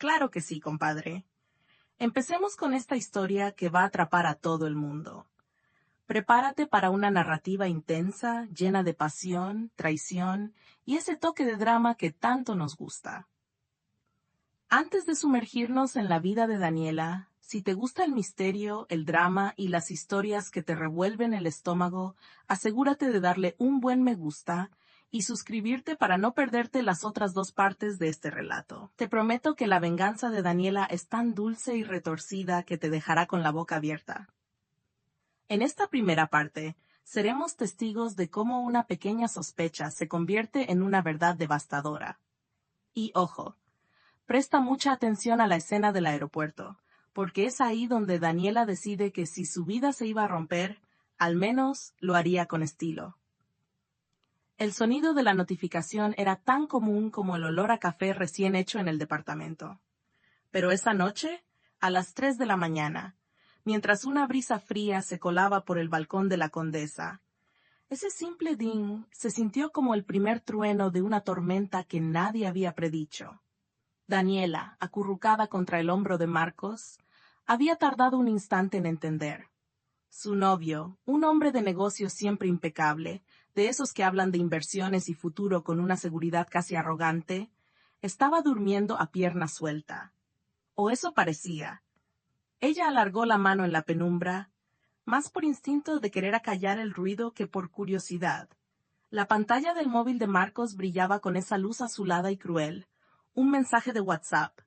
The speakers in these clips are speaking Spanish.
Claro que sí, compadre. Empecemos con esta historia que va a atrapar a todo el mundo. Prepárate para una narrativa intensa, llena de pasión, traición y ese toque de drama que tanto nos gusta. Antes de sumergirnos en la vida de Daniela, si te gusta el misterio, el drama y las historias que te revuelven el estómago, asegúrate de darle un buen me gusta y suscribirte para no perderte las otras dos partes de este relato. Te prometo que la venganza de Daniela es tan dulce y retorcida que te dejará con la boca abierta. En esta primera parte, seremos testigos de cómo una pequeña sospecha se convierte en una verdad devastadora. Y ojo, presta mucha atención a la escena del aeropuerto, porque es ahí donde Daniela decide que si su vida se iba a romper, al menos lo haría con estilo. El sonido de la notificación era tan común como el olor a café recién hecho en el departamento. Pero esa noche, a las 3 de la mañana, mientras una brisa fría se colaba por el balcón de la condesa, ese simple ding se sintió como el primer trueno de una tormenta que nadie había predicho. Daniela, acurrucada contra el hombro de Marcos, había tardado un instante en entender. Su novio, un hombre de negocios siempre impecable, de esos que hablan de inversiones y futuro con una seguridad casi arrogante, estaba durmiendo a pierna suelta. O eso parecía. Ella alargó la mano en la penumbra, más por instinto de querer acallar el ruido que por curiosidad. La pantalla del móvil de Marcos brillaba con esa luz azulada y cruel. Un mensaje de WhatsApp.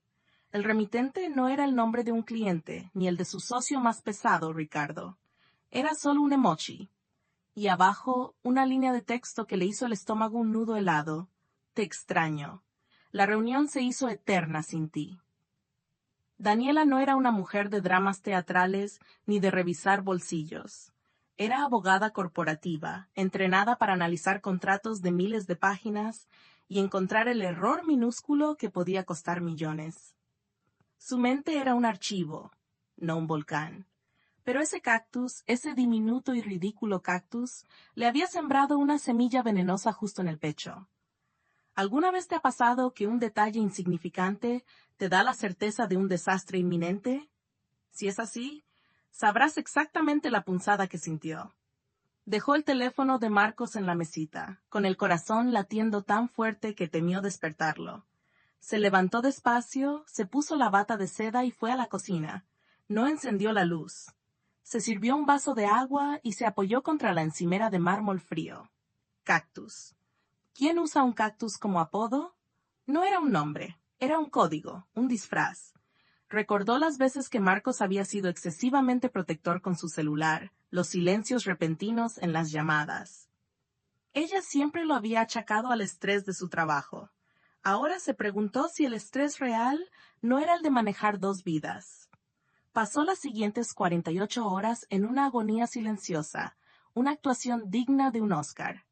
El remitente no era el nombre de un cliente, ni el de su socio más pesado, Ricardo. Era solo un emoji. Y abajo, una línea de texto que le hizo el estómago un nudo helado. Te extraño. La reunión se hizo eterna sin ti. Daniela no era una mujer de dramas teatrales ni de revisar bolsillos. Era abogada corporativa, entrenada para analizar contratos de miles de páginas y encontrar el error minúsculo que podía costar millones. Su mente era un archivo, no un volcán. Pero ese cactus, ese diminuto y ridículo cactus, le había sembrado una semilla venenosa justo en el pecho. ¿Alguna vez te ha pasado que un detalle insignificante te da la certeza de un desastre inminente? Si es así, sabrás exactamente la punzada que sintió. Dejó el teléfono de Marcos en la mesita, con el corazón latiendo tan fuerte que temió despertarlo. Se levantó despacio, se puso la bata de seda y fue a la cocina. No encendió la luz. Se sirvió un vaso de agua y se apoyó contra la encimera de mármol frío. Cactus. ¿Quién usa un cactus como apodo? No era un nombre, era un código, un disfraz. Recordó las veces que Marcos había sido excesivamente protector con su celular, los silencios repentinos en las llamadas. Ella siempre lo había achacado al estrés de su trabajo. Ahora se preguntó si el estrés real no era el de manejar dos vidas. Pasó las siguientes 48 horas en una agonía silenciosa, una actuación digna de un Oscar.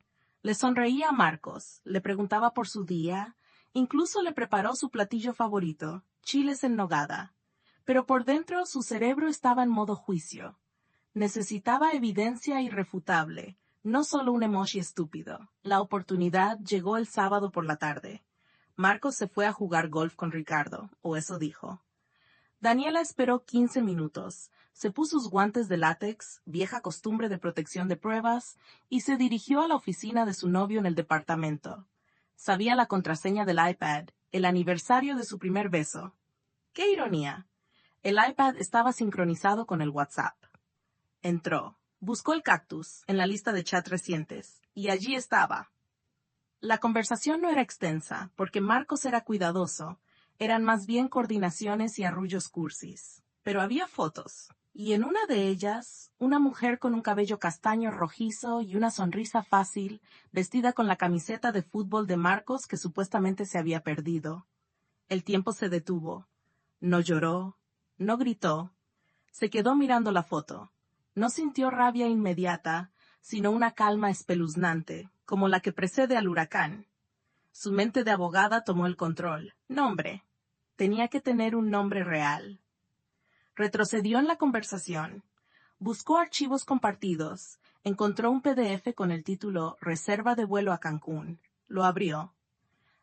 Le sonreía a Marcos, le preguntaba por su día, incluso le preparó su platillo favorito, chiles en nogada. Pero por dentro su cerebro estaba en modo juicio. Necesitaba evidencia irrefutable, no solo un emoji estúpido. La oportunidad llegó el sábado por la tarde. Marcos se fue a jugar golf con Ricardo, o eso dijo. Daniela esperó 15 minutos, se puso sus guantes de látex, vieja costumbre de protección de pruebas, y se dirigió a la oficina de su novio en el departamento. Sabía la contraseña del iPad, el aniversario de su primer beso. ¡Qué ironía! El iPad estaba sincronizado con el WhatsApp. Entró, buscó el cactus en la lista de chat recientes, y allí estaba. La conversación no era extensa, porque Marcos era cuidadoso. Eran más bien coordinaciones y arrullos cursis. Pero había fotos, y en una de ellas, una mujer con un cabello castaño rojizo y una sonrisa fácil, vestida con la camiseta de fútbol de Marcos que supuestamente se había perdido. El tiempo se detuvo. No lloró, no gritó. Se quedó mirando la foto. No sintió rabia inmediata, sino una calma espeluznante, como la que precede al huracán. Su mente de abogada tomó el control. Nombre. Tenía que tener un nombre real. Retrocedió en la conversación. Buscó archivos compartidos. Encontró un PDF con el título Reserva de vuelo a Cancún. Lo abrió.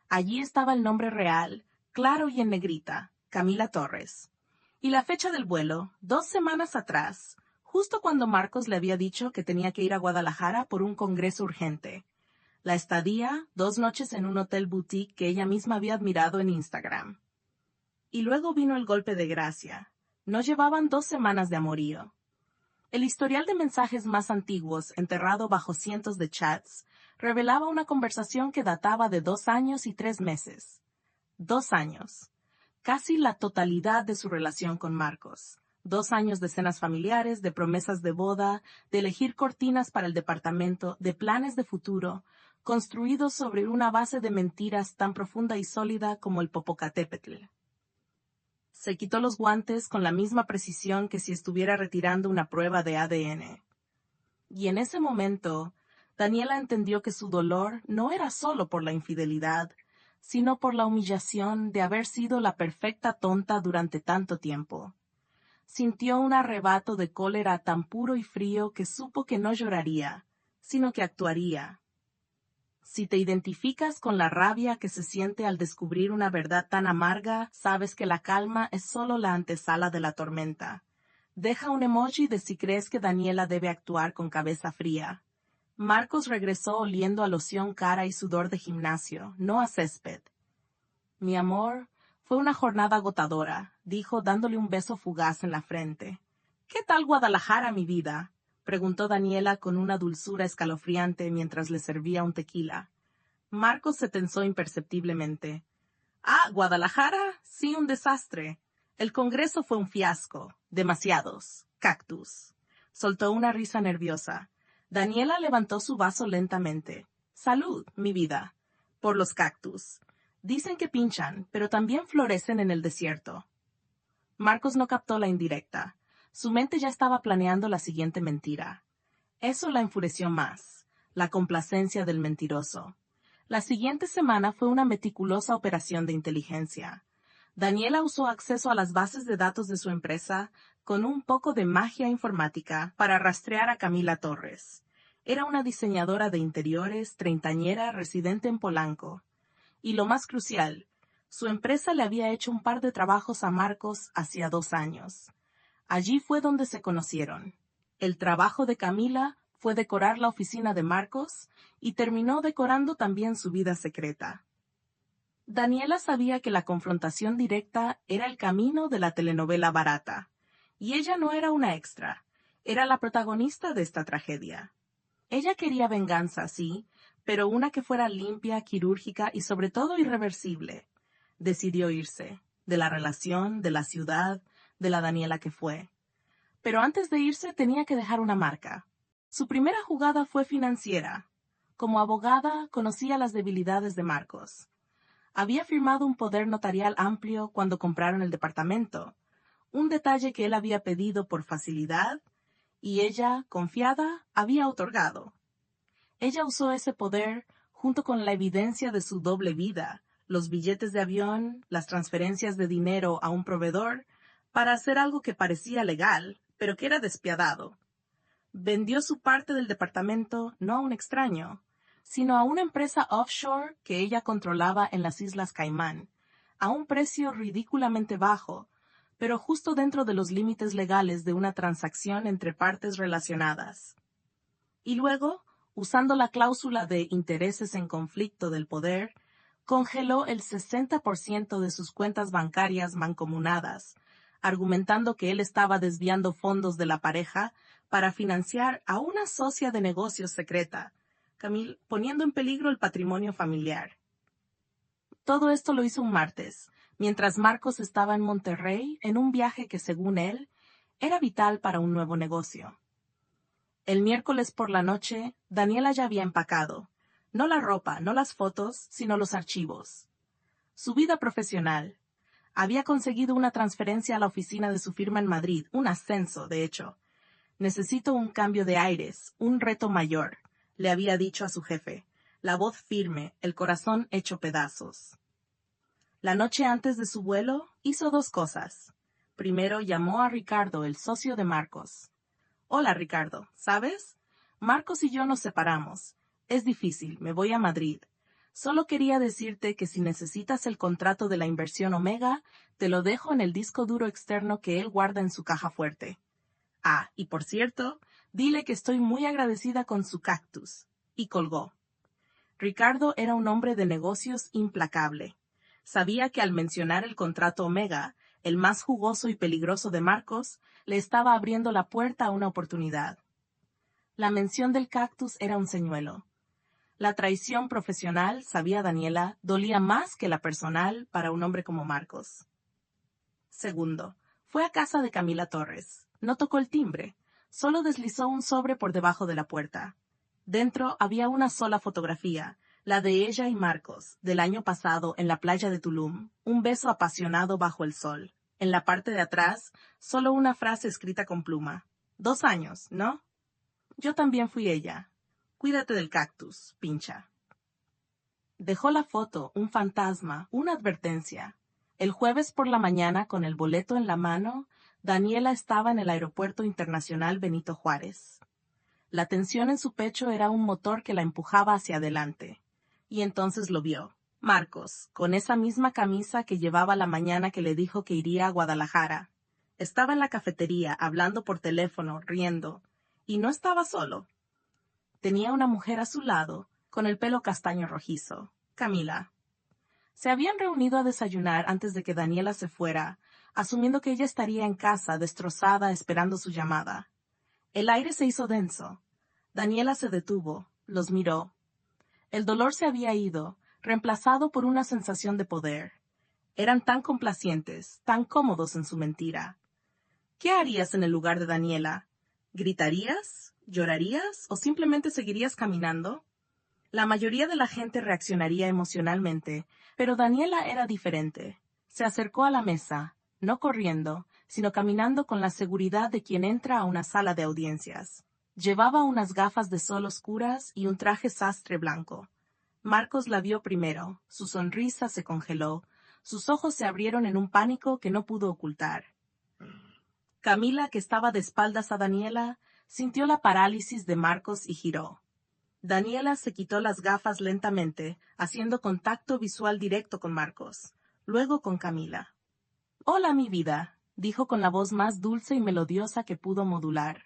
Allí estaba el nombre real, claro y en negrita. Camila Torres. Y la fecha del vuelo, 2 semanas atrás, justo cuando Marcos le había dicho que tenía que ir a Guadalajara por un congreso urgente. La estadía, 2 noches en un hotel boutique que ella misma había admirado en Instagram. Y luego vino el golpe de gracia. No llevaban 2 semanas de amorío. El historial de mensajes más antiguos, enterrado bajo cientos de chats, revelaba una conversación que databa de 2 años y 3 meses. 2 años. Casi la totalidad de su relación con Marcos. 2 años de cenas familiares, de promesas de boda, de elegir cortinas para el departamento, de planes de futuro, construidos sobre una base de mentiras tan profunda y sólida como el Popocatépetl. Se quitó los guantes con la misma precisión que si estuviera retirando una prueba de ADN. Y en ese momento, Daniela entendió que su dolor no era solo por la infidelidad, sino por la humillación de haber sido la perfecta tonta durante tanto tiempo. Sintió un arrebato de cólera tan puro y frío que supo que no lloraría, sino que actuaría. Si te identificas con la rabia que se siente al descubrir una verdad tan amarga, sabes que la calma es solo la antesala de la tormenta. Deja un emoji de si crees que Daniela debe actuar con cabeza fría. Marcos regresó oliendo a loción cara y sudor de gimnasio, no a césped. Mi amor, fue una jornada agotadora, dijo dándole un beso fugaz en la frente. ¿Qué tal Guadalajara, mi vida?, preguntó Daniela con una dulzura escalofriante mientras le servía un tequila. Marcos se tensó imperceptiblemente. Ah, Guadalajara, sí, un desastre. El congreso fue un fiasco. Demasiados. Cactus. Soltó una risa nerviosa. Daniela levantó su vaso lentamente. Salud, mi vida. Por los cactus. Dicen que pinchan, pero también florecen en el desierto. Marcos no captó la indirecta. Su mente ya estaba planeando la siguiente mentira. Eso la enfureció más. La complacencia del mentiroso. La siguiente semana fue una meticulosa operación de inteligencia. Daniela usó acceso a las bases de datos de su empresa con un poco de magia informática para rastrear a Camila Torres. Era una diseñadora de interiores, treintañera, residente en Polanco. Y lo más crucial, su empresa le había hecho un par de trabajos a Marcos hacía 2 años. Allí fue donde se conocieron. El trabajo de Camila fue decorar la oficina de Marcos y terminó decorando también su vida secreta. Daniela sabía que la confrontación directa era el camino de la telenovela barata, y ella no era una extra, era la protagonista de esta tragedia. Ella quería venganza, sí, pero una que fuera limpia, quirúrgica y sobre todo irreversible. Decidió irse, de la relación, de la ciudad, de la Daniela que fue. Pero antes de irse tenía que dejar una marca. Su primera jugada fue financiera. Como abogada, conocía las debilidades de Marcos. Había firmado un poder notarial amplio cuando compraron el departamento, un detalle que él había pedido por facilidad, y ella, confiada, había otorgado. Ella usó ese poder, junto con la evidencia de su doble vida, los billetes de avión, las transferencias de dinero a un proveedor, para hacer algo que parecía legal, pero que era despiadado. Vendió su parte del departamento no a un extraño, sino a una empresa offshore que ella controlaba en las Islas Caimán, a un precio ridículamente bajo, pero justo dentro de los límites legales de una transacción entre partes relacionadas. Y luego, usando la cláusula de intereses en conflicto del poder, congeló el 60% de sus cuentas bancarias mancomunadas, argumentando que él estaba desviando fondos de la pareja para financiar a una socia de negocios secreta, Camille, poniendo en peligro el patrimonio familiar. Todo esto lo hizo un martes, mientras Marcos estaba en Monterrey en un viaje que, según él, era vital para un nuevo negocio. El miércoles por la noche, Daniela ya había empacado, no la ropa, no las fotos, sino los archivos. Su vida profesional. Había conseguido una transferencia a la oficina de su firma en Madrid, un ascenso, de hecho. Necesito un cambio de aires, un reto mayor, le había dicho a su jefe, la voz firme, el corazón hecho pedazos. La noche antes de su vuelo, hizo 2 cosas. Primero llamó a Ricardo, el socio de Marcos. Hola, Ricardo, ¿sabes? Marcos y yo nos separamos. Es difícil, me voy a Madrid. Solo quería decirte que si necesitas el contrato de la inversión Omega, te lo dejo en el disco duro externo que él guarda en su caja fuerte. Ah, y por cierto, dile que estoy muy agradecida con su cactus. Y colgó. Ricardo era un hombre de negocios implacable. Sabía que al mencionar el contrato Omega, el más jugoso y peligroso de Marcos, le estaba abriendo la puerta a una oportunidad. La mención del cactus era un señuelo. La traición profesional, sabía Daniela, dolía más que la personal para un hombre como Marcos. Segundo, fue a casa de Camila Torres. No tocó el timbre, solo deslizó un sobre por debajo de la puerta. Dentro había una sola fotografía, la de ella y Marcos, del año pasado en la playa de Tulum, un beso apasionado bajo el sol. En la parte de atrás, solo una frase escrita con pluma. 2 años, ¿no? Yo también fui ella. Cuídate del cactus, pincha. Dejó la foto, un fantasma, una advertencia. El jueves por la mañana, con el boleto en la mano, Daniela estaba en el Aeropuerto Internacional Benito Juárez. La tensión en su pecho era un motor que la empujaba hacia adelante. Y entonces lo vio. Marcos, con esa misma camisa que llevaba la mañana que le dijo que iría a Guadalajara. Estaba en la cafetería, hablando por teléfono, riendo. Y no estaba solo. Tenía una mujer a su lado, con el pelo castaño rojizo, Camila. Se habían reunido a desayunar antes de que Daniela se fuera, asumiendo que ella estaría en casa, destrozada, esperando su llamada. El aire se hizo denso. Daniela se detuvo, los miró. El dolor se había ido, reemplazado por una sensación de poder. Eran tan complacientes, tan cómodos en su mentira. ¿Qué harías en el lugar de Daniela? ¿Gritarías? ¿Llorarías? ¿O simplemente seguirías caminando? La mayoría de la gente reaccionaría emocionalmente, pero Daniela era diferente. Se acercó a la mesa, no corriendo, sino caminando con la seguridad de quien entra a una sala de audiencias. Llevaba unas gafas de sol oscuras y un traje sastre blanco. Marcos la vio primero, su sonrisa se congeló, sus ojos se abrieron en un pánico que no pudo ocultar. Camila, que estaba de espaldas a Daniela, sintió la parálisis de Marcos y giró. Daniela se quitó las gafas lentamente, haciendo contacto visual directo con Marcos, luego con Camila. «Hola, mi vida», dijo con la voz más dulce y melodiosa que pudo modular.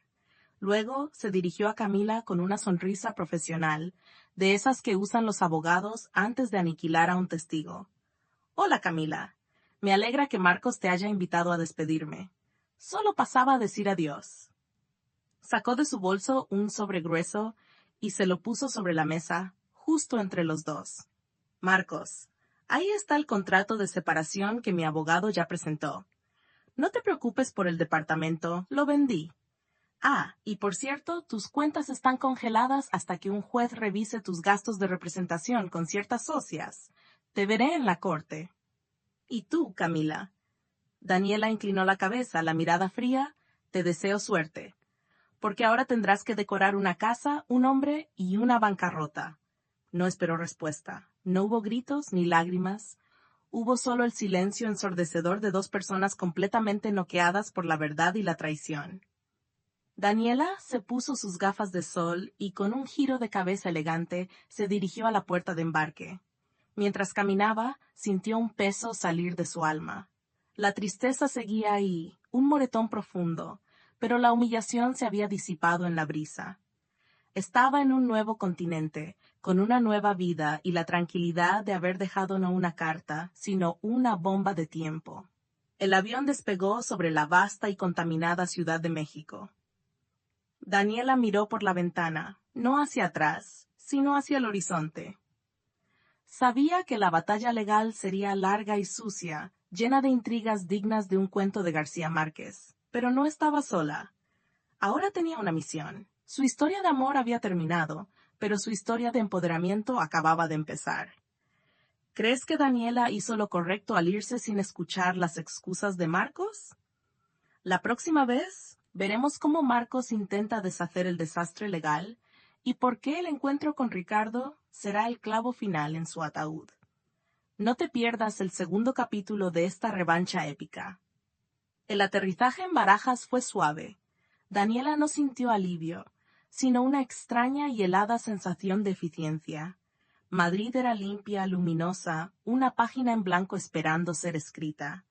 Luego se dirigió a Camila con una sonrisa profesional, de esas que usan los abogados antes de aniquilar a un testigo. «Hola, Camila. Me alegra que Marcos te haya invitado a despedirme. Solo pasaba a decir adiós». Sacó de su bolso un sobre grueso y se lo puso sobre la mesa, justo entre los dos. «Marcos, ahí está el contrato de separación que mi abogado ya presentó. No te preocupes por el departamento, lo vendí. Ah, y por cierto, tus cuentas están congeladas hasta que un juez revise tus gastos de representación con ciertas socias. Te veré en la corte». «¿Y tú, Camila?» Daniela inclinó la cabeza, la mirada fría. «Te deseo suerte. Porque ahora tendrás que decorar una casa, un hombre y una bancarrota». No esperó respuesta. No hubo gritos ni lágrimas. Hubo solo el silencio ensordecedor de dos personas completamente noqueadas por la verdad y la traición. Daniela se puso sus gafas de sol y con un giro de cabeza elegante se dirigió a la puerta de embarque. Mientras caminaba, sintió un peso salir de su alma. La tristeza seguía ahí, un moretón profundo, pero la humillación se había disipado en la brisa. Estaba en un nuevo continente, con una nueva vida y la tranquilidad de haber dejado no una carta, sino una bomba de tiempo. El avión despegó sobre la vasta y contaminada Ciudad de México. Daniela miró por la ventana, no hacia atrás, sino hacia el horizonte. Sabía que la batalla legal sería larga y sucia, llena de intrigas dignas de un cuento de García Márquez, pero no estaba sola. Ahora tenía una misión. Su historia de amor había terminado, pero su historia de empoderamiento acababa de empezar. ¿Crees que Daniela hizo lo correcto al irse sin escuchar las excusas de Marcos? La próxima vez veremos cómo Marcos intenta deshacer el desastre legal y por qué el encuentro con Ricardo será el clavo final en su ataúd. No te pierdas el segundo capítulo de esta revancha épica. El aterrizaje en Barajas fue suave. Daniela no sintió alivio, sino una extraña y helada sensación de eficiencia. Madrid era limpia, luminosa, una página en blanco esperando ser escrita.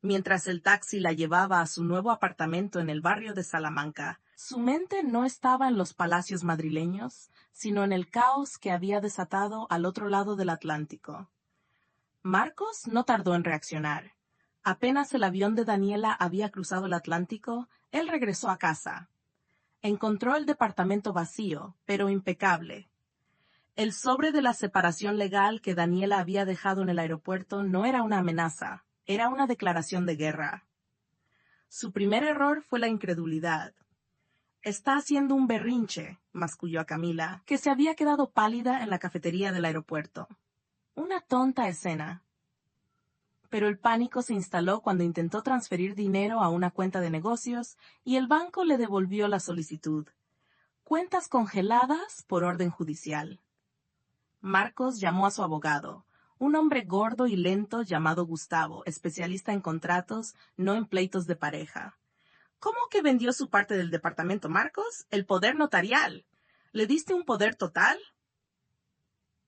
Mientras el taxi la llevaba a su nuevo apartamento en el barrio de Salamanca, su mente no estaba en los palacios madrileños, sino en el caos que había desatado al otro lado del Atlántico. Marcos no tardó en reaccionar. Apenas el avión de Daniela había cruzado el Atlántico, él regresó a casa. Encontró el departamento vacío, pero impecable. El sobre de la separación legal que Daniela había dejado en el aeropuerto no era una amenaza, era una declaración de guerra. Su primer error fue la incredulidad. «Está haciendo un berrinche», masculló a Camila, que se había quedado pálida en la cafetería del aeropuerto. Una tonta escena. Pero el pánico se instaló cuando intentó transferir dinero a una cuenta de negocios y el banco le devolvió la solicitud. Cuentas congeladas por orden judicial. Marcos llamó a su abogado, un hombre gordo y lento llamado Gustavo, especialista en contratos, no en pleitos de pareja. «¿Cómo que vendió su parte del departamento, Marcos? El poder notarial. ¿Le diste un poder total?»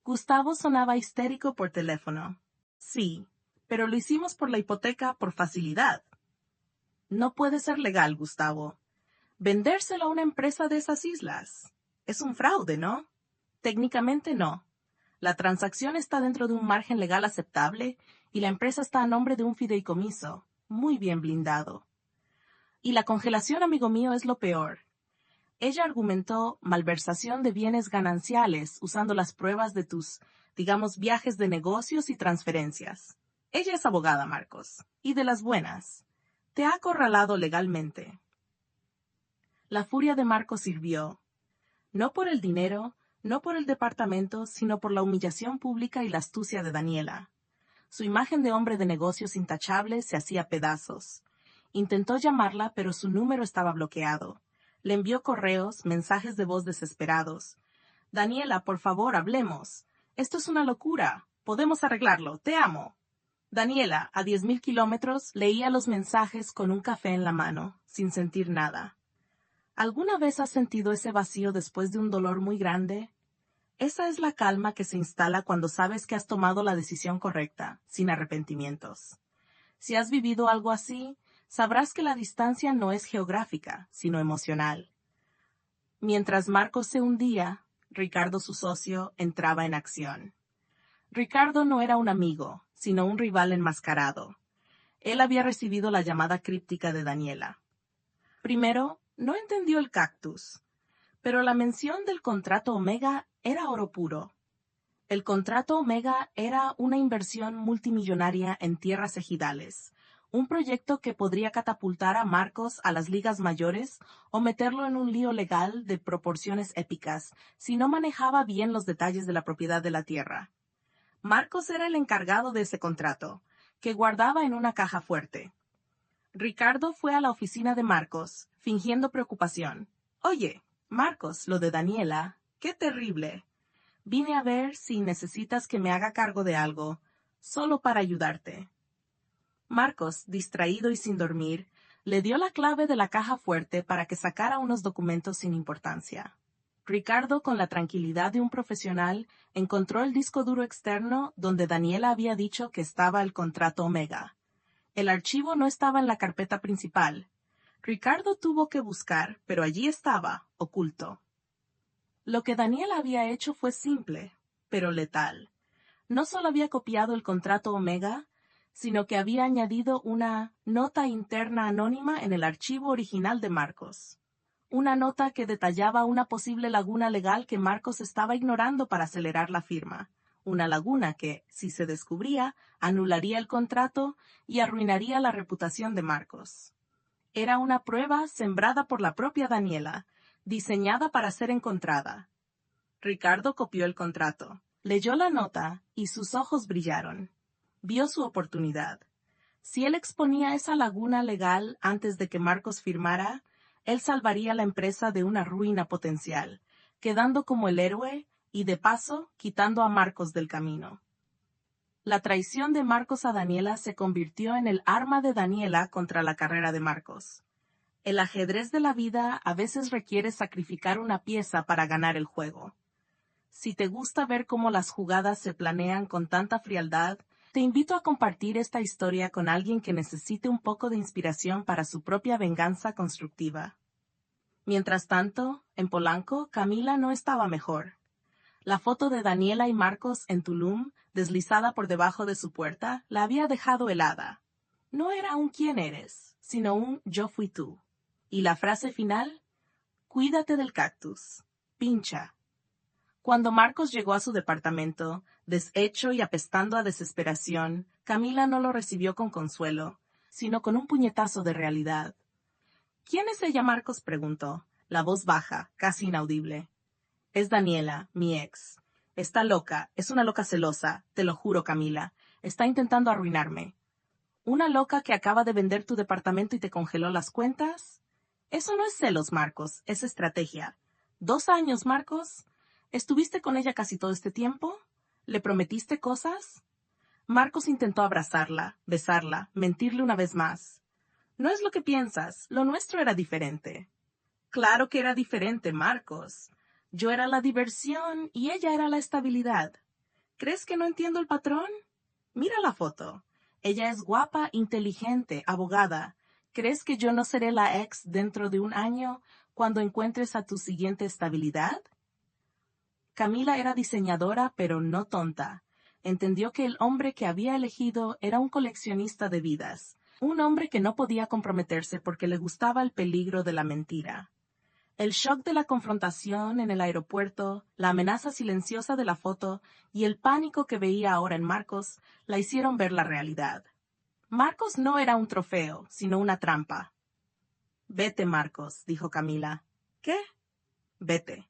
Gustavo sonaba histérico por teléfono. «Sí, pero lo hicimos por la hipoteca por facilidad». «No puede ser legal, Gustavo. Vendérselo a una empresa de esas islas. Es un fraude, ¿no?» «Técnicamente no. La transacción está dentro de un margen legal aceptable y la empresa está a nombre de un fideicomiso, muy bien blindado. Y la congelación, amigo mío, es lo peor». Ella argumentó malversación de bienes gananciales usando las pruebas de tus, digamos, viajes de negocios y transferencias. Ella es abogada, Marcos, y de las buenas. Te ha acorralado legalmente. La furia de Marcos sirvió, no por el dinero, no por el departamento, sino por la humillación pública y la astucia de Daniela. Su imagen de hombre de negocios intachable se hacía pedazos. Intentó llamarla, pero su número estaba bloqueado. Le envió correos, mensajes de voz desesperados. «Daniela, por favor, hablemos. Esto es una locura. Podemos arreglarlo. Te amo». Daniela, a 10.000 kilómetros, leía los mensajes con un café en la mano, sin sentir nada. ¿Alguna vez has sentido ese vacío después de un dolor muy grande? Esa es la calma que se instala cuando sabes que has tomado la decisión correcta, sin arrepentimientos. Si has vivido algo así, sabrás que la distancia no es geográfica, sino emocional. Mientras Marcos se hundía, Ricardo, su socio, entraba en acción. Ricardo no era un amigo, sino un rival enmascarado. Él había recibido la llamada críptica de Daniela. Primero, no entendió el cactus, pero la mención del contrato Omega era oro puro. El contrato Omega era una inversión multimillonaria en tierras ejidales, un proyecto que podría catapultar a Marcos a las ligas mayores o meterlo en un lío legal de proporciones épicas si no manejaba bien los detalles de la propiedad de la tierra. Marcos era el encargado de ese contrato, que guardaba en una caja fuerte. Ricardo fue a la oficina de Marcos, fingiendo preocupación. «Oye, Marcos, lo de Daniela, qué terrible. Vine a ver si necesitas que me haga cargo de algo, solo para ayudarte». Marcos, distraído y sin dormir, le dio la clave de la caja fuerte para que sacara unos documentos sin importancia. Ricardo, con la tranquilidad de un profesional, encontró el disco duro externo donde Daniela había dicho que estaba el contrato Omega. El archivo no estaba en la carpeta principal. Ricardo tuvo que buscar, pero allí estaba, oculto. Lo que Daniela había hecho fue simple, pero letal. No solo había copiado el contrato Omega, sino que había añadido una nota interna anónima en el archivo original de Marcos. Una nota que detallaba una posible laguna legal que Marcos estaba ignorando para acelerar la firma. Una laguna que, si se descubría, anularía el contrato y arruinaría la reputación de Marcos. Era una prueba sembrada por la propia Daniela, diseñada para ser encontrada. Ricardo copió el contrato, leyó la nota y sus ojos brillaron. Vio su oportunidad. Si él exponía esa laguna legal antes de que Marcos firmara, él salvaría la empresa de una ruina potencial, quedando como el héroe y, de paso, quitando a Marcos del camino. La traición de Marcos a Daniela se convirtió en el arma de Daniela contra la carrera de Marcos. El ajedrez de la vida a veces requiere sacrificar una pieza para ganar el juego. Si te gusta ver cómo las jugadas se planean con tanta frialdad, te invito a compartir esta historia con alguien que necesite un poco de inspiración para su propia venganza constructiva. Mientras tanto, en Polanco, Camila no estaba mejor. La foto de Daniela y Marcos en Tulum, deslizada por debajo de su puerta, la había dejado helada. No era un quién eres, sino un yo fui tú. Y la frase final, cuídate del cactus. Pincha. Cuando Marcos llegó a su departamento, deshecho y apestando a desesperación, Camila no lo recibió con consuelo, sino con un puñetazo de realidad. ¿Quién es ella, Marcos? Preguntó, la voz baja, casi inaudible. Es Daniela, mi ex. Está loca, es una loca celosa, te lo juro, Camila. Está intentando arruinarme. ¿Una loca que acaba de vender tu departamento y te congeló las cuentas? Eso no es celos, Marcos, es estrategia. 2 años, Marcos. ¿Estuviste con ella casi todo este tiempo? ¿Le prometiste cosas? Marcos intentó abrazarla, besarla, mentirle una vez más. No es lo que piensas, lo nuestro era diferente. Claro que era diferente, Marcos. Yo era la diversión y ella era la estabilidad. ¿Crees que no entiendo el patrón? Mira la foto. Ella es guapa, inteligente, abogada. ¿Crees que yo no seré la ex dentro de un año cuando encuentres a tu siguiente estabilidad? Camila era diseñadora, pero no tonta. Entendió que el hombre que había elegido era un coleccionista de vidas, un hombre que no podía comprometerse porque le gustaba el peligro de la mentira. El shock de la confrontación en el aeropuerto, la amenaza silenciosa de la foto y el pánico que veía ahora en Marcos la hicieron ver la realidad. Marcos no era un trofeo, sino una trampa. Vete, Marcos, dijo Camila. ¿Qué? Vete.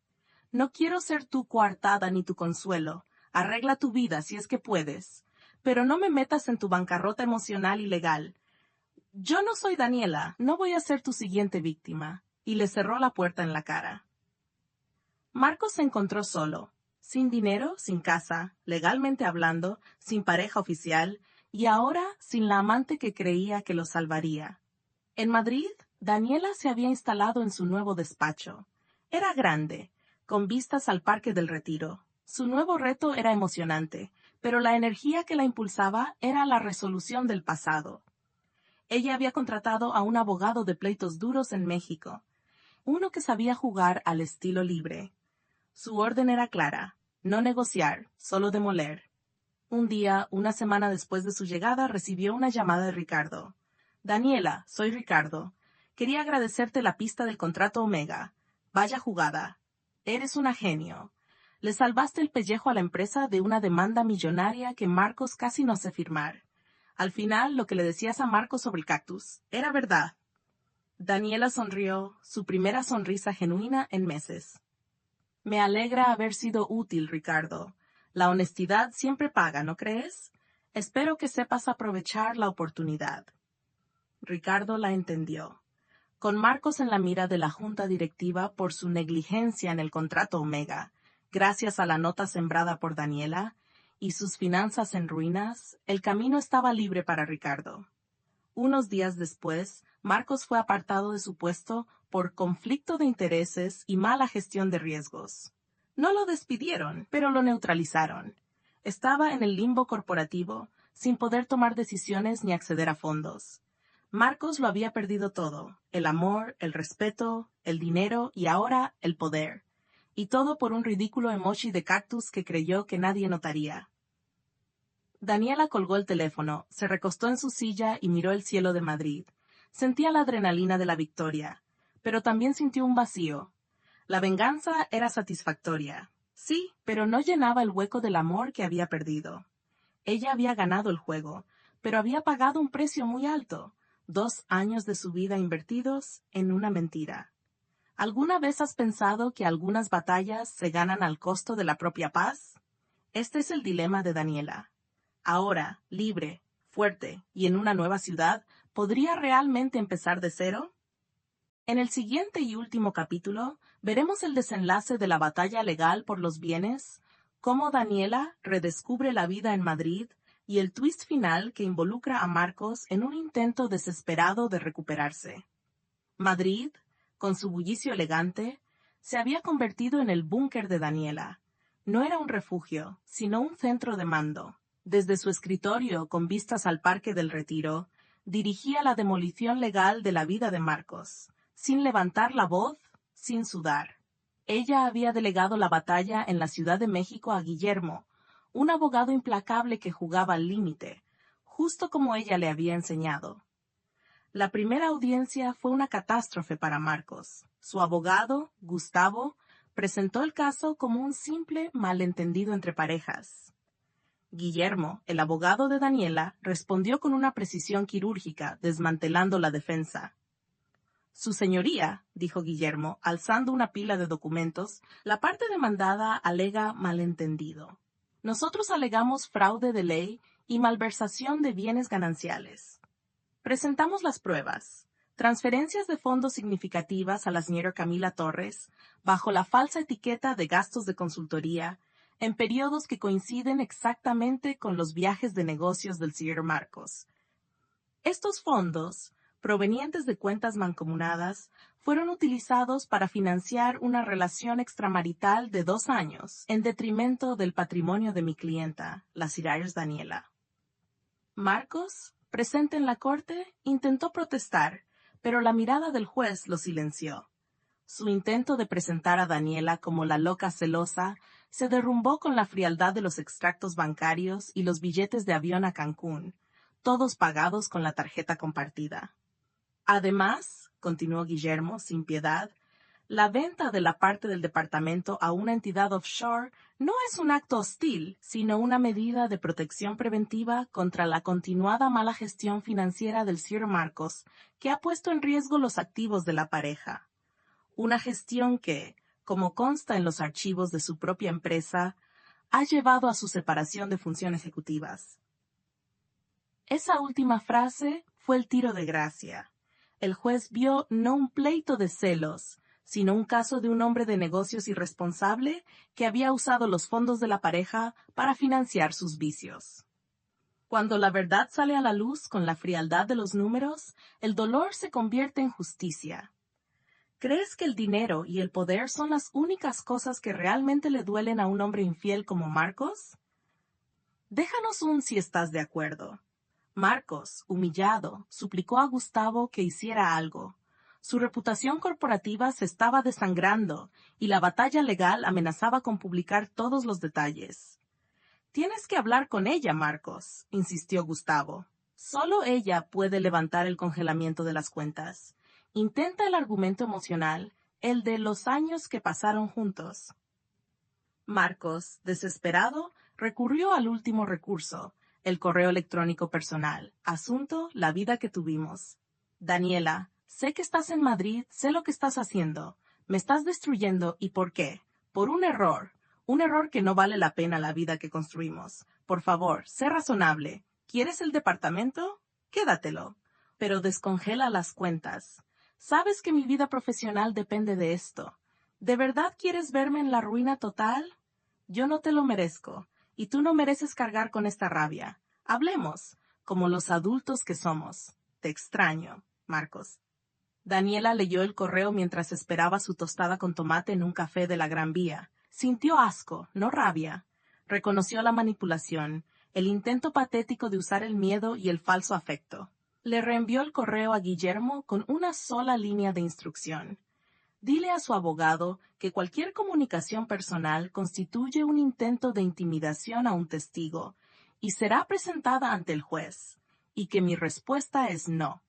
No quiero ser tu coartada ni tu consuelo. Arregla tu vida si es que puedes. Pero no me metas en tu bancarrota emocional y legal. Yo no soy Daniela, no voy a ser tu siguiente víctima. Y le cerró la puerta en la cara. Marcos se encontró solo, sin dinero, sin casa, legalmente hablando, sin pareja oficial, y ahora sin la amante que creía que lo salvaría. En Madrid, Daniela se había instalado en su nuevo despacho. Era grande, con vistas al Parque del Retiro. Su nuevo reto era emocionante, pero la energía que la impulsaba era la resolución del pasado. Ella había contratado a un abogado de pleitos duros en México, uno que sabía jugar al estilo libre. Su orden era clara, no negociar, solo demoler. Un día, una semana después de su llegada, recibió una llamada de Ricardo. Daniela, soy Ricardo. Quería agradecerte la pista del contrato Omega. Vaya jugada. Eres una genio. Le salvaste el pellejo a la empresa de una demanda millonaria que Marcos casi no sé firmar. Al final, lo que le decías a Marcos sobre el cactus era verdad. Daniela sonrió, su primera sonrisa genuina en meses. Me alegra haber sido útil, Ricardo. La honestidad siempre paga, ¿no crees? Espero que sepas aprovechar la oportunidad. Ricardo la entendió. Con Marcos en la mira de la junta directiva por su negligencia en el contrato Omega, gracias a la nota sembrada por Daniela, y sus finanzas en ruinas, el camino estaba libre para Ricardo. Unos días después, Marcos fue apartado de su puesto por conflicto de intereses y mala gestión de riesgos. No lo despidieron, pero lo neutralizaron. Estaba en el limbo corporativo, sin poder tomar decisiones ni acceder a fondos. Marcos lo había perdido todo, el amor, el respeto, el dinero y ahora el poder. Y todo por un ridículo emoji de cactus que creyó que nadie notaría. Daniela colgó el teléfono, se recostó en su silla y miró el cielo de Madrid. Sentía la adrenalina de la victoria, pero también sintió un vacío. La venganza era satisfactoria, sí, pero no llenaba el hueco del amor que había perdido. Ella había ganado el juego, pero había pagado un precio muy alto, 2 años de su vida invertidos en una mentira. ¿Alguna vez has pensado que algunas batallas se ganan al costo de la propia paz? Este es el dilema de Daniela. Ahora, libre, fuerte y en una nueva ciudad, ¿podría realmente empezar de cero? En el siguiente y último capítulo, veremos el desenlace de la batalla legal por los bienes, cómo Daniela redescubre la vida en Madrid y el twist final que involucra a Marcos en un intento desesperado de recuperarse. Madrid, con su bullicio elegante, se había convertido en el búnker de Daniela. no era un refugio, sino un centro de mando. Desde su escritorio, con vistas al Parque del Retiro, dirigía la demolición legal de la vida de Marcos, sin levantar la voz, sin sudar. Ella había delegado la batalla en la Ciudad de México a Guillermo, un abogado implacable que jugaba al límite, justo como ella le había enseñado. La primera audiencia fue una catástrofe para Marcos. Su abogado, Gustavo, presentó el caso como un simple malentendido entre parejas. Guillermo, el abogado de Daniela, respondió con una precisión quirúrgica, desmantelando la defensa. Su señoría, dijo Guillermo, alzando una pila de documentos, la parte demandada alega malentendido. Nosotros alegamos fraude de ley y malversación de bienes gananciales. Presentamos las pruebas. Transferencias de fondos significativas a la señora Camila Torres, bajo la falsa etiqueta de gastos de consultoría, en periodos que coinciden exactamente con los viajes de negocios del señor Marcos. Estos fondos, provenientes de cuentas mancomunadas, fueron utilizados para financiar una relación extramarital de 2 años, en detrimento del patrimonio de mi clienta, la Sirius Daniela. Marcos, presente en la corte, intentó protestar, pero la mirada del juez lo silenció. Su intento de presentar a Daniela como la loca celosa se derrumbó con la frialdad de los extractos bancarios y los billetes de avión a Cancún, todos pagados con la tarjeta compartida. Además, continuó Guillermo sin piedad, la venta de la parte del departamento a una entidad offshore no es un acto hostil, sino una medida de protección preventiva contra la continuada mala gestión financiera del Sr. Marcos, que ha puesto en riesgo los activos de la pareja. Una gestión que, como consta en los archivos de su propia empresa, ha llevado a su separación de funciones ejecutivas. Esa última frase fue el tiro de gracia. El juez vio no un pleito de celos, sino un caso de un hombre de negocios irresponsable que había usado los fondos de la pareja para financiar sus vicios. Cuando la verdad sale a la luz con la frialdad de los números, el dolor se convierte en justicia. ¿Crees que el dinero y el poder son las únicas cosas que realmente le duelen a un hombre infiel como Marcos? Déjanos si estás de acuerdo. Marcos, humillado, suplicó a Gustavo que hiciera algo. Su reputación corporativa se estaba desangrando y la batalla legal amenazaba con publicar todos los detalles. Tienes que hablar con ella, Marcos, insistió Gustavo. Solo ella puede levantar el congelamiento de las cuentas. Intenta el argumento emocional, el de los años que pasaron juntos. Marcos, desesperado, recurrió al último recurso, el correo electrónico personal. Asunto, la vida que tuvimos. Daniela, sé que estás en Madrid, sé lo que estás haciendo. Me estás destruyendo, ¿y por qué? Por un error que no vale la pena la vida que construimos. Por favor, sé razonable. ¿Quieres el departamento? Quédatelo. Pero descongela las cuentas. Sabes que mi vida profesional depende de esto. ¿De verdad quieres verme en la ruina total? Yo no te lo merezco, y tú no mereces cargar con esta rabia. Hablemos, como los adultos que somos. Te extraño, Marcos. Daniela leyó el correo mientras esperaba su tostada con tomate en un café de la Gran Vía. Sintió asco, no rabia. Reconoció la manipulación, el intento patético de usar el miedo y el falso afecto. Le reenvió el correo a Guillermo con una sola línea de instrucción. Dile a su abogado que cualquier comunicación personal constituye un intento de intimidación a un testigo y será presentada ante el juez, y que mi respuesta es no.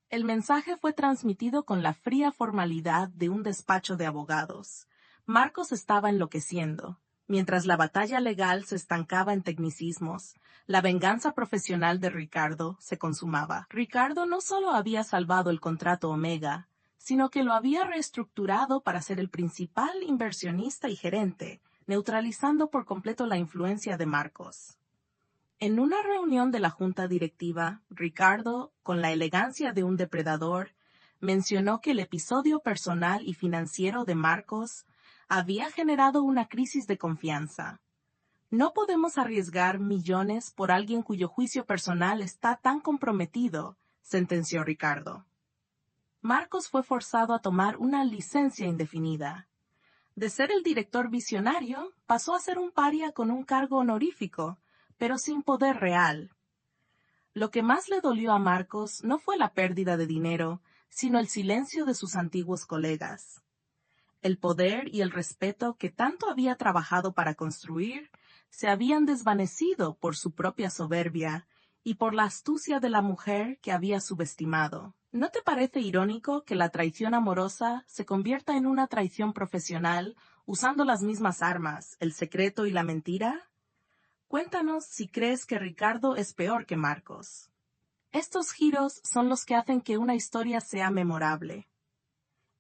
El mensaje fue transmitido con la fría formalidad de un despacho de abogados. Marcos estaba enloqueciendo. Mientras la batalla legal se estancaba en tecnicismos, la venganza profesional de Ricardo se consumaba. Ricardo no solo había salvado el contrato Omega, sino que lo había reestructurado para ser el principal inversionista y gerente, neutralizando por completo la influencia de Marcos. En una reunión de la junta directiva, Ricardo, con la elegancia de un depredador, mencionó que el episodio personal y financiero de Marcos había generado una crisis de confianza. No podemos arriesgar millones por alguien cuyo juicio personal está tan comprometido, sentenció Ricardo. Marcos fue forzado a tomar una licencia indefinida. De ser el director visionario, pasó a ser un paria con un cargo honorífico, pero sin poder real. Lo que más le dolió a Marcos no fue la pérdida de dinero, sino el silencio de sus antiguos colegas. El poder y el respeto que tanto había trabajado para construir se habían desvanecido por su propia soberbia y por la astucia de la mujer que había subestimado. ¿No te parece irónico que la traición amorosa se convierta en una traición profesional usando las mismas armas, el secreto y la mentira? Cuéntanos si crees que Ricardo es peor que Marcos. Estos giros son los que hacen que una historia sea memorable.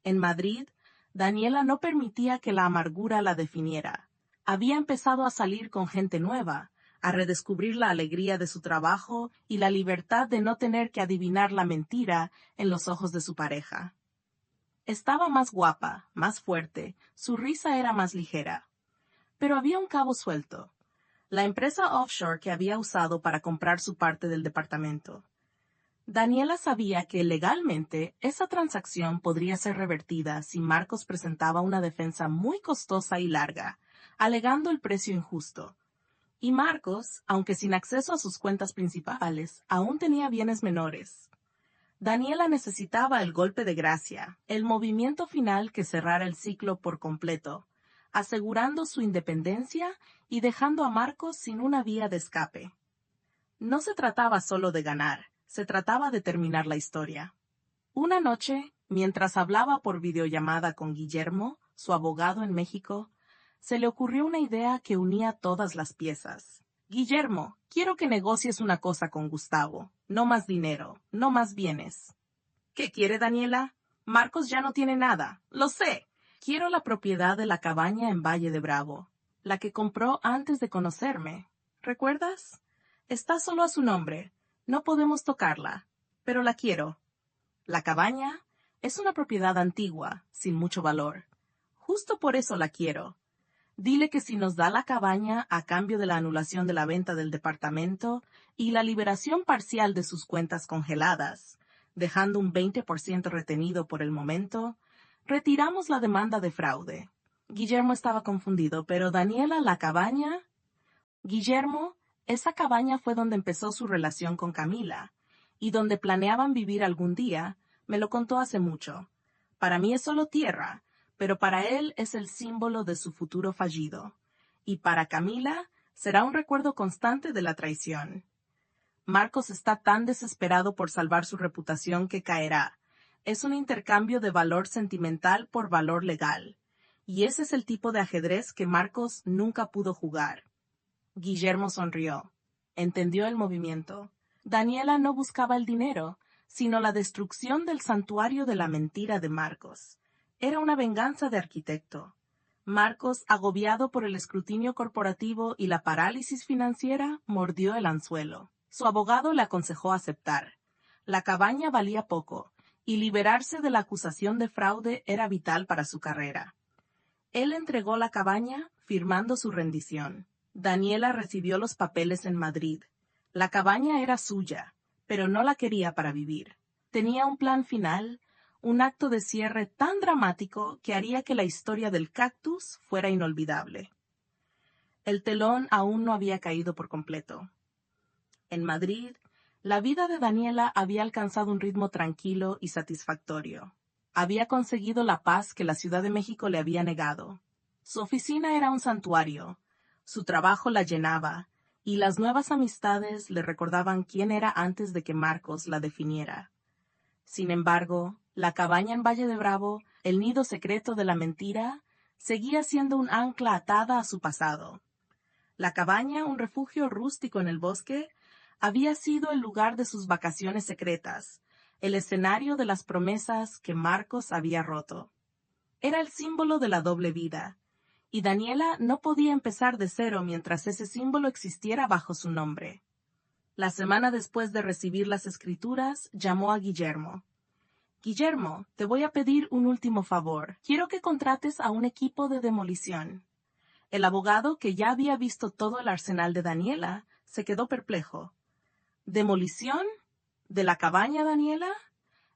En Madrid, Daniela no permitía que la amargura la definiera. Había empezado a salir con gente nueva, a redescubrir la alegría de su trabajo y la libertad de no tener que adivinar la mentira en los ojos de su pareja. Estaba más guapa, más fuerte, su risa era más ligera. Pero había un cabo suelto. La empresa offshore que había usado para comprar su parte del departamento. Daniela sabía que legalmente esa transacción podría ser revertida si Marcos presentaba una defensa muy costosa y larga, alegando el precio injusto. Y Marcos, aunque sin acceso a sus cuentas principales, aún tenía bienes menores. Daniela necesitaba el golpe de gracia, el movimiento final que cerrara el ciclo por completo, asegurando su independencia y dejando a Marcos sin una vía de escape. No se trataba solo de ganar, se trataba de terminar la historia. Una noche, mientras hablaba por videollamada con Guillermo, su abogado en México, se le ocurrió una idea que unía todas las piezas. Guillermo, quiero que negocies una cosa con Gustavo. No más dinero, no más bienes. ¿Qué quiere Daniela? Marcos ya no tiene nada. Lo sé. Quiero la propiedad de la cabaña en Valle de Bravo, la que compró antes de conocerme. ¿Recuerdas? Está solo a su nombre. No podemos tocarla, pero la quiero. La cabaña es una propiedad antigua, sin mucho valor. Justo por eso la quiero. Dile que si nos da la cabaña a cambio de la anulación de la venta del departamento y la liberación parcial de sus cuentas congeladas, dejando un 20% retenido por el momento, retiramos la demanda de fraude. Guillermo estaba confundido, pero Daniela, la cabaña... Guillermo, esa cabaña fue donde empezó su relación con Camila, y donde planeaban vivir algún día, me lo contó hace mucho. Para mí es solo tierra, pero para él es el símbolo de su futuro fallido, y para Camila será un recuerdo constante de la traición. Marcos está tan desesperado por salvar su reputación que caerá. Es un intercambio de valor sentimental por valor legal, y ese es el tipo de ajedrez que Marcos nunca pudo jugar. Guillermo sonrió. Entendió el movimiento. Daniela no buscaba el dinero, sino la destrucción del santuario de la mentira de Marcos. Era una venganza de arquitecto. Marcos, agobiado por el escrutinio corporativo y la parálisis financiera, mordió el anzuelo. Su abogado le aconsejó aceptar. La cabaña valía poco, y liberarse de la acusación de fraude era vital para su carrera. Él entregó la cabaña, firmando su rendición. Daniela recibió los papeles en Madrid. La cabaña era suya, pero no la quería para vivir. Tenía un plan final, un acto de cierre tan dramático que haría que la historia del cactus fuera inolvidable. El telón aún no había caído por completo. En Madrid, la vida de Daniela había alcanzado un ritmo tranquilo y satisfactorio. Había conseguido la paz que la Ciudad de México le había negado. Su oficina era un santuario. Su trabajo la llenaba, y las nuevas amistades le recordaban quién era antes de que Marcos la definiera. Sin embargo, la cabaña en Valle de Bravo, el nido secreto de la mentira, seguía siendo un ancla atada a su pasado. La cabaña, un refugio rústico en el bosque, había sido el lugar de sus vacaciones secretas, el escenario de las promesas que Marcos había roto. Era el símbolo de la doble vida, y Daniela no podía empezar de cero mientras ese símbolo existiera bajo su nombre. La semana después de recibir las escrituras, llamó a Guillermo. Guillermo, te voy a pedir un último favor. Quiero que contrates a un equipo de demolición. El abogado, que ya había visto todo el arsenal de Daniela, se quedó perplejo. ¿Demolición? ¿De la cabaña, Daniela?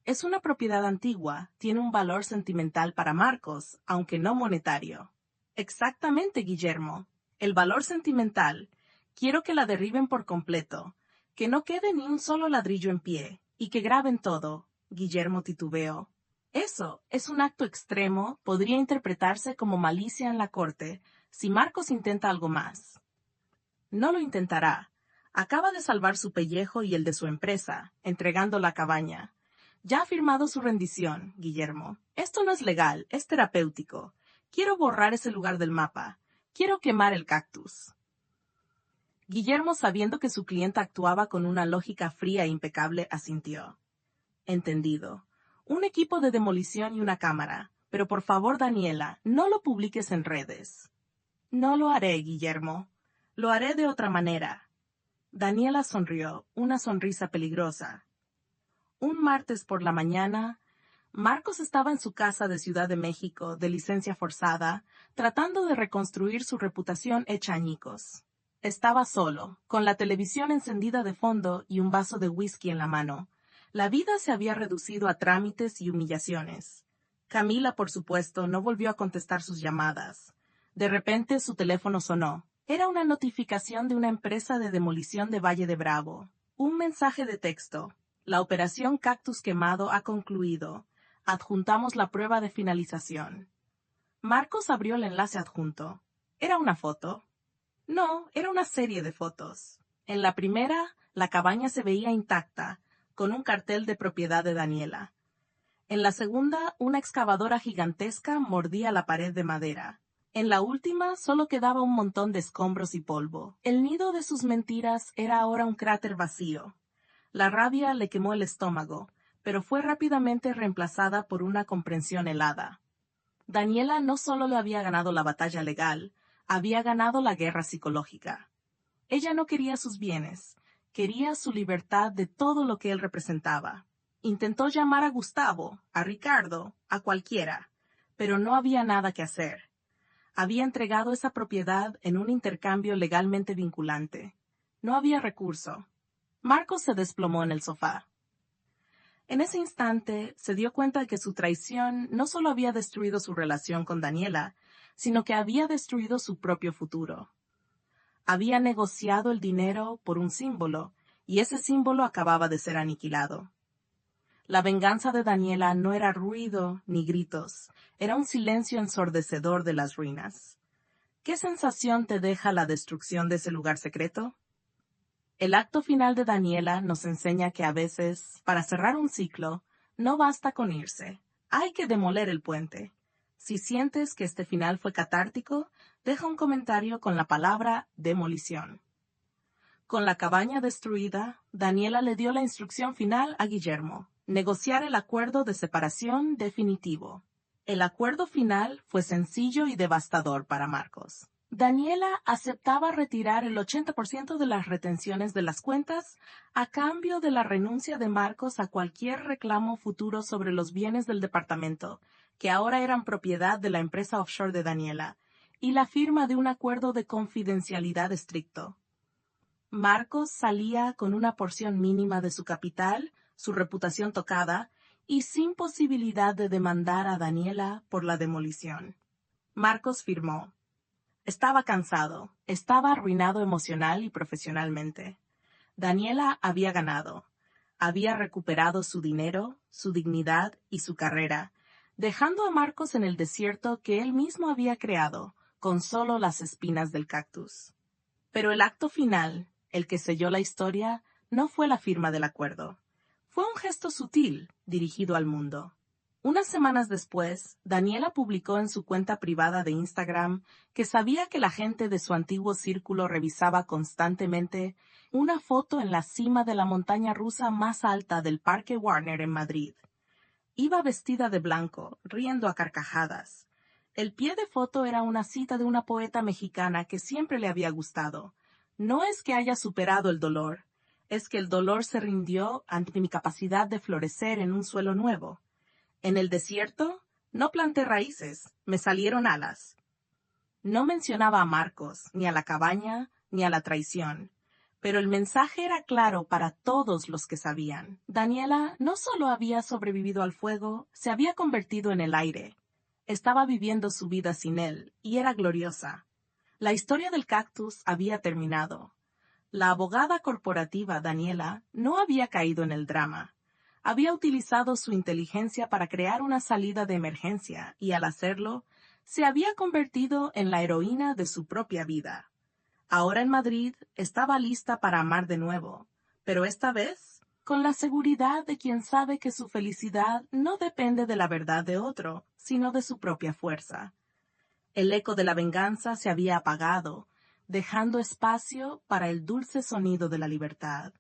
Es una propiedad antigua, tiene un valor sentimental para Marcos, aunque no monetario. Exactamente, Guillermo. El valor sentimental. Quiero que la derriben por completo, que no quede ni un solo ladrillo en pie, y que graben todo. Guillermo titubeó. Eso es un acto extremo, podría interpretarse como malicia en la corte, si Marcos intenta algo más. No lo intentará. Acaba de salvar su pellejo y el de su empresa, entregando la cabaña. Ya ha firmado su rendición, Guillermo. Esto no es legal, es terapéutico. Quiero borrar ese lugar del mapa. Quiero quemar el cactus. Guillermo, sabiendo que su clienta actuaba con una lógica fría e impecable, asintió. Entendido. Un equipo de demolición y una cámara. Pero por favor, Daniela, no lo publiques en redes. No lo haré, Guillermo. Lo haré de otra manera. Daniela sonrió, una sonrisa peligrosa. Un martes por la mañana, Marcos estaba en su casa de Ciudad de México, de licencia forzada, tratando de reconstruir su reputación hecha añicos. Estaba solo, con la televisión encendida de fondo y un vaso de whisky en la mano. La vida se había reducido a trámites y humillaciones. Camila, por supuesto, no volvió a contestar sus llamadas. De repente su teléfono sonó. Era una notificación de una empresa de demolición de Valle de Bravo. Un mensaje de texto. La operación Cactus Quemado ha concluido. Adjuntamos la prueba de finalización. Marcos abrió el enlace adjunto. ¿Era una foto? No, era una serie de fotos. En la primera, la cabaña se veía intacta, con un cartel de propiedad de Daniela. En la segunda, una excavadora gigantesca mordía la pared de madera. En la última, solo quedaba un montón de escombros y polvo. El nido de sus mentiras era ahora un cráter vacío. La rabia le quemó el estómago, pero fue rápidamente reemplazada por una comprensión helada. Daniela no solo le había ganado la batalla legal, había ganado la guerra psicológica. Ella no quería sus bienes, quería su libertad de todo lo que él representaba. Intentó llamar a Gustavo, a Ricardo, a cualquiera, pero no había nada que hacer. Había entregado esa propiedad en un intercambio legalmente vinculante. No había recurso. Marcos se desplomó en el sofá. En ese instante se dio cuenta de que su traición no solo había destruido su relación con Daniela, sino que había destruido su propio futuro. Había negociado el dinero por un símbolo, y ese símbolo acababa de ser aniquilado. La venganza de Daniela no era ruido ni gritos, era un silencio ensordecedor de las ruinas. ¿Qué sensación te deja la destrucción de ese lugar secreto? El acto final de Daniela nos enseña que a veces, para cerrar un ciclo, no basta con irse, hay que demoler el puente. Si sientes que este final fue catártico, deja un comentario con la palabra demolición. Con la cabaña destruida, Daniela le dio la instrucción final a Guillermo: negociar el acuerdo de separación definitivo. El acuerdo final fue sencillo y devastador para Marcos. Daniela aceptaba retirar el 80% de las retenciones de las cuentas a cambio de la renuncia de Marcos a cualquier reclamo futuro sobre los bienes del departamento, que ahora eran propiedad de la empresa offshore de Daniela, y la firma de un acuerdo de confidencialidad estricto. Marcos salía con una porción mínima de su capital, su reputación tocada, y sin posibilidad de demandar a Daniela por la demolición. Marcos firmó. Estaba cansado, estaba arruinado emocional y profesionalmente. Daniela había ganado. Había recuperado su dinero, su dignidad y su carrera, dejando a Marcos en el desierto que él mismo había creado, con solo las espinas del cactus. Pero el acto final, el que selló la historia, no fue la firma del acuerdo. Fue un gesto sutil, dirigido al mundo. Unas semanas después, Daniela publicó en su cuenta privada de Instagram que sabía que la gente de su antiguo círculo revisaba constantemente una foto en la cima de la montaña rusa más alta del Parque Warner en Madrid. Iba vestida de blanco, riendo a carcajadas. El pie de foto era una cita de una poeta mexicana que siempre le había gustado. No es que haya superado el dolor, es que el dolor se rindió ante mi capacidad de florecer en un suelo nuevo. En el desierto, no planté raíces, me salieron alas. No mencionaba a Marcos, ni a la cabaña, ni a la traición, Pero el mensaje era claro para todos los que sabían. Daniela no solo había sobrevivido al fuego, se había convertido en el aire. Estaba viviendo su vida sin él, y era gloriosa. La historia del cactus había terminado. La abogada corporativa Daniela no había caído en el drama. Había utilizado su inteligencia para crear una salida de emergencia y al hacerlo, se había convertido en la heroína de su propia vida. Ahora en Madrid estaba lista para amar de nuevo, pero esta vez con la seguridad de quien sabe que su felicidad no depende de la verdad de otro, sino de su propia fuerza. El eco de la venganza se había apagado, dejando espacio para el dulce sonido de la libertad.